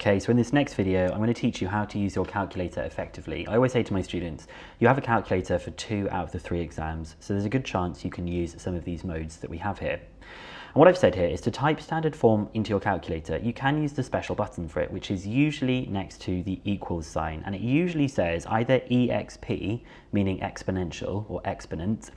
Okay, so in this next video, I'm going to teach you how to use your calculator effectively. I always say to my students, you have a calculator for 2 out of the 3 exams, so there's a good chance you can use some of these modes that we have here. And what I've said here is to type standard form into your calculator, you can use the special button for it, which is usually next to the equals sign. And it usually says either EXP, meaning exponential or exponent,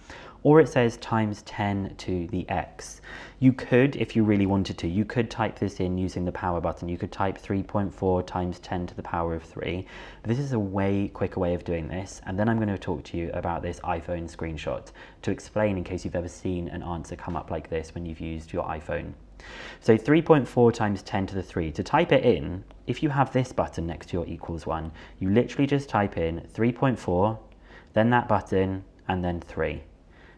or it says times 10 to the x. You could, if you really wanted to, you could type this in using the power button. You could type 3.4 times 10 to the power of 3. But this is a way quicker way of doing this. And then I'm going to talk to you about this iPhone screenshot to explain in case you've ever seen an answer come up like this when you've used your iPhone. So 3.4 times 10 to the 3, to type it in, if you have this button next to your equals one, you literally just type in 3.4, then that button, and then 3.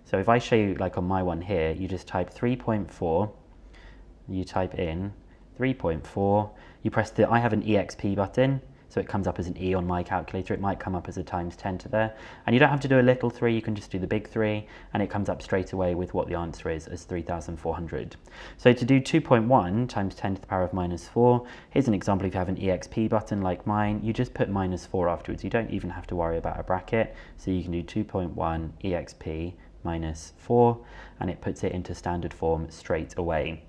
So if I show you like on my one here, you just type 3.4, you type in 3.4, you press the, I have an EXP button, so it comes up as an E on my calculator. It might come up as a times 10 to there. And you don't have to do a little 3, you can just do the big 3, and it comes up straight away with what the answer is as 3,400. So to do 2.1 times 10 to the power of minus 4, here's an example if you have an EXP button like mine, you just put minus 4 afterwards. You don't even have to worry about a bracket. So you can do 2.1 EXP minus 4, and it puts it into standard form straight away.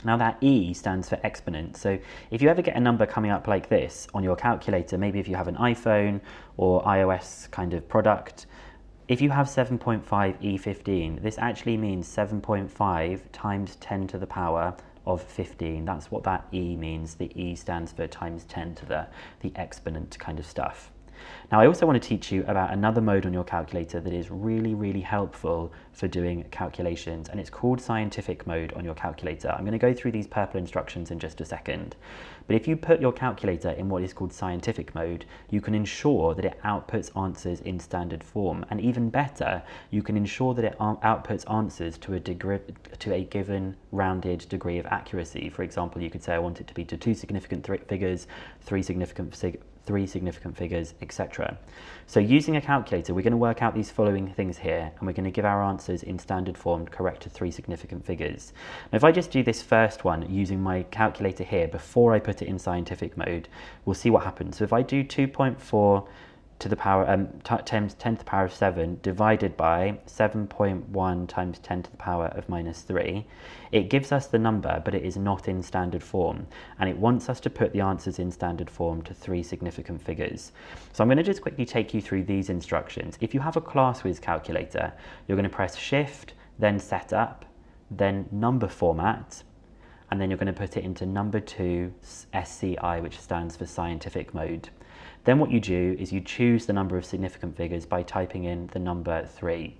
Now that E stands for exponent, so if you ever get a number coming up like this on your calculator, maybe if you have an iPhone or iOS kind of product, if you have 7.5 E15, this actually means 7.5 times 10 to the power of 15. That's what that E means. The E stands for times 10 to the exponent kind of stuff. Now I also want to teach you about another mode on your calculator that is really helpful for doing calculations, and it's called scientific mode on your calculator. I'm going to go through these purple instructions in just a second. But if you put your calculator in what is called scientific mode, you can ensure that it outputs answers in standard form, and even better, you can ensure that it outputs answers to a given rounded degree of accuracy. For example, you could say I want it to be to 2 significant figures, 3 significant figures, etc. So using a calculator, we're going to work out these following things here, and we're going to give our answers in standard form correct to 3 significant figures. Now if I just do this first one using my calculator here before I put it in scientific mode, we'll see what happens. So if I do 2.4 to the power 10 to the power of 7 divided by 7.1 times 10 to the power of minus 3, it gives us the number, but it is not in standard form, and it wants us to put the answers in standard form to 3 significant figures. So I'm going to just quickly take you through these instructions. If you have a ClassWiz calculator, you're going to press Shift, then Setup, then Number Format, and then you're going to put it into number 2 SCI, which stands for scientific mode. Then what you do is you choose the number of significant figures by typing in the number 3.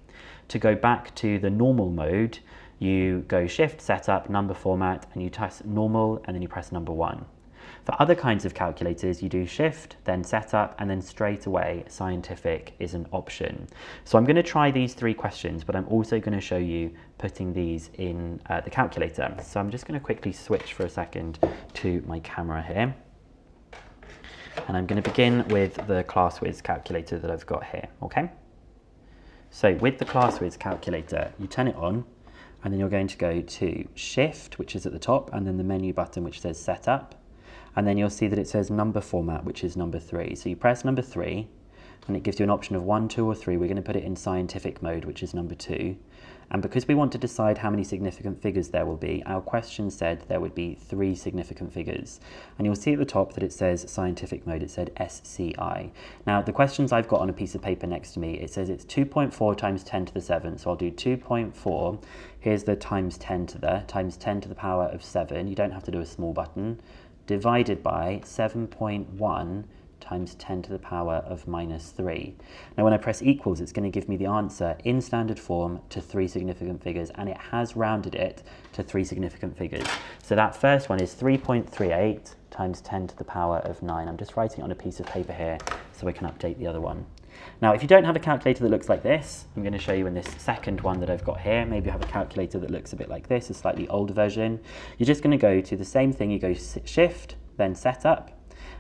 To go back to the normal mode, you go Shift, Setup, Number Format, and you press Normal, and then you press number 1. For other kinds of calculators, you do Shift, then Setup, and then straight away Scientific is an option. So I'm going to try these 3 questions, but I'm also going to show you putting these in the calculator. So I'm just going to quickly switch for a second to my camera here. And I'm going to begin with the ClassWiz calculator that I've got here, okay? So with the ClassWiz calculator, you turn it on, and then you're going to go to Shift, which is at the top, and then the menu button which says Setup, and then you'll see that it says Number Format, which is number 3. So you press number 3, and it gives you an option of 1, 2, or 3. We're going to put it in scientific mode, which is number 2. And because we want to decide how many significant figures there will be, our question said there would be 3 significant figures. And you'll see at the top that it says scientific mode, it said SCI. Now the questions I've got on a piece of paper next to me, it says it's 2.4 times 10 to the 7. So I'll do 2.4, here's the times 10 to the power of 7. You don't have to do a small button. Divided by 7.1 times 10 to the power of minus 3. Now when I press equals, it's going to give me the answer in standard form to 3 significant figures, and it has rounded it to 3 significant figures. So that first one is 3.38 times 10 to the power of 9. I'm just writing it on a piece of paper here so I can update the other one. Now if you don't have a calculator that looks like this, I'm going to show you in this second one that I've got here. Maybe you have a calculator that looks a bit like this, a slightly older version. You're just going to go to the same thing, you go Shift, then Setup,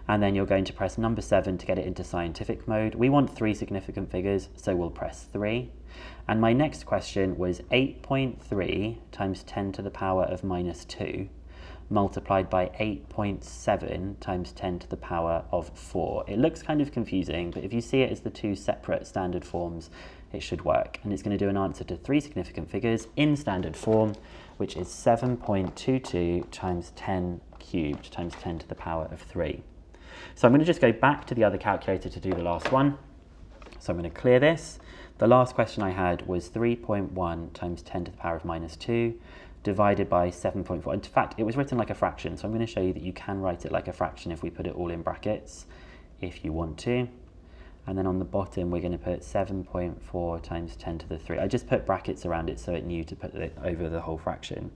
and then you're going to press number 7 to get it into scientific mode. We want 3 significant figures, so we'll press 3. And my next question was 8.3 times 10 to the power of minus 2. multiplied by 8.7 times 10 to the power of 4. It looks kind of confusing, but if you see it as the two separate standard forms, it should work. And it's going to do an answer to three significant figures in standard form, which is 7.22 times 10 cubed times 10 to the power of 3. So I'm going to just go back to the other calculator to do the last one. So I'm going to clear this. The last question I had was 3.1 times 10 to the power of minus 2 divided by 7.4. In fact, it was written like a fraction, so I'm going to show you that you can write it like a fraction if we put it all in brackets, if you want to. And then on the bottom, we're going to put 7.4 times 10 to the 3. I just put brackets around it so it knew to put it over the whole fraction.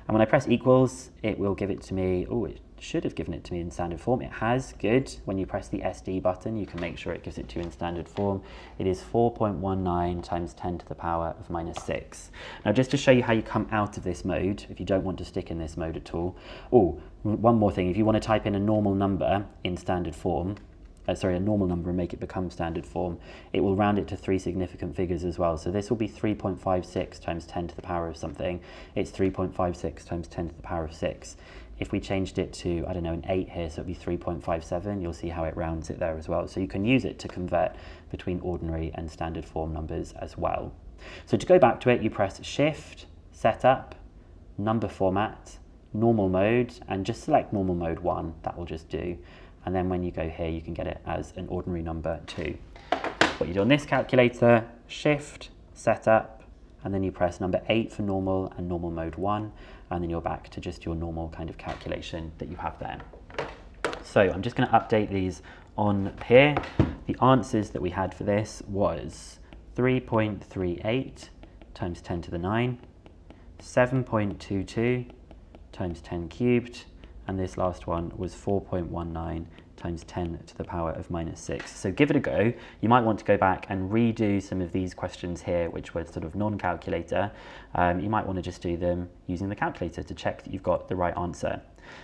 And when I press equals, it will give it to me. Oh, it should have given it to me in standard form. It has, good. When you press the SD button, you can make sure it gives it to you in standard form. It is 4.19 times 10 to the power of minus 6. Now, just to show you how you come out of this mode, if you don't want to stick in this mode at all. Oh, one more thing. If you want to type in a normal number in standard form, a normal number and make it become standard form, it will round it to three significant figures as well. So this will be 3.56 times 10 to the power of something. It's 3.56 times 10 to the power of 6. If we changed it to, I don't know, an 8 here, so it would be 3.57, you'll see how it rounds it there as well. So you can use it to convert between ordinary and standard form numbers as well. So to go back to it, you press Shift, Setup, Number Format, Normal Mode, and just select Normal Mode 1, that will just do. And then when you go here, you can get it as an ordinary number too. What you do on this calculator, Shift, Setup, and then you press number 8 for normal and normal mode 1, and then you're back to just your normal kind of calculation that you have there. So I'm just going to update these on here. The answers that we had for this was 3.38 times 10 to the 9, 7.22 times 10 cubed, and this last one was 4.19 times 10 to the power of minus 6. So give it a go. You might want to go back and redo some of these questions here, which were sort of non-calculator. You might want to just do them using the calculator to check that you've got the right answer.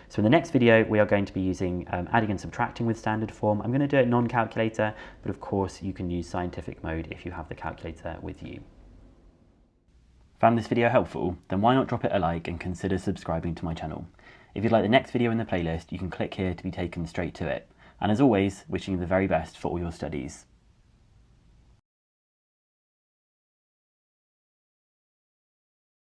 So in the next video, we are going to be using adding and subtracting with standard form. I'm going to do it non-calculator, but of course you can use scientific mode if you have the calculator with you. Found this video helpful? Then why not drop it a like and consider subscribing to my channel. If you'd like the next video in the playlist, you can click here to be taken straight to it. And as always, wishing you the very best for all your studies.